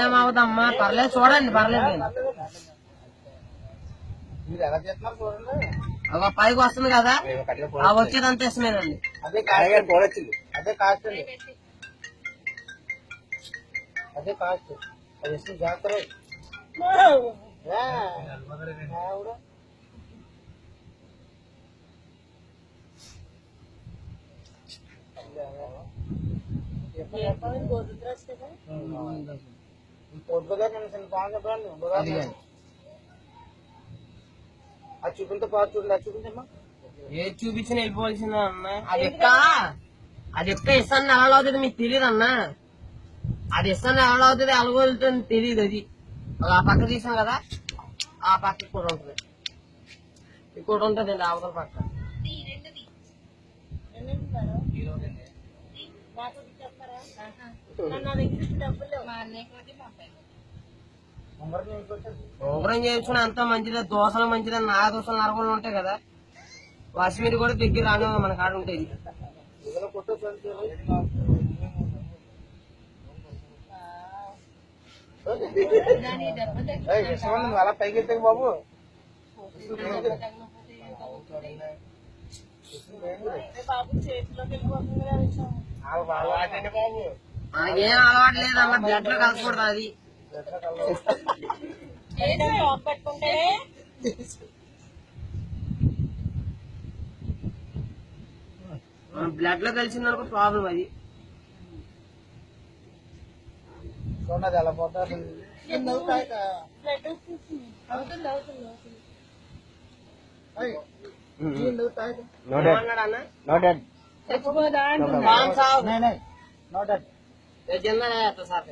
ఏమవుదమ్మా, పర్లేదు చూడండి, పర్లేదు. ఒక పైకి వస్తుంది కదా, ఆ వచ్చేదంతా ఇష్టమేనండి. అదే కాస్ట్, అదే కాస్ట్ అండి, అదే కాస్ట్. అది ఇష్టం జాగ్రత్త. అది చూపించే పాటు చూడండి, అది చూపించమ్మా. ఏది చూపించిన వెళ్ళిపోవాల్సిందా అన్న? అది ఎక్క ఇస్తాను ఎలా అవుతుంది మీకు తెలియదు అన్న. అది ఇస్తాను ఎలా అవుతుంది, ఎలాగోతుంది తెలియదు. అది ఆ పక్క తీసాం కదా, ఆ పక్క కూడా ఉంటుంది, ఇంకోటి ఉంటుంది అండి అవతల పక్క. ఉంగరం చేయించుకుని అంతా మంచిదే, దోశలు మంచిదే, నా దోశలు నరగలు ఉంటాయి కదా, వాసిమీరి కూడా దగ్గర రాను మన కాడ ఉంటాయి. అలా పైకి ఎత్తాక బాబు, మనకేం అలవాటు లేదు అన్న, బ్లడ్ లో కలసకూడదు అది. బ్లడ్ లో కలిసిందనుకో ప్రాబ్లం అది. చూడండి అలా పోతారు. సార్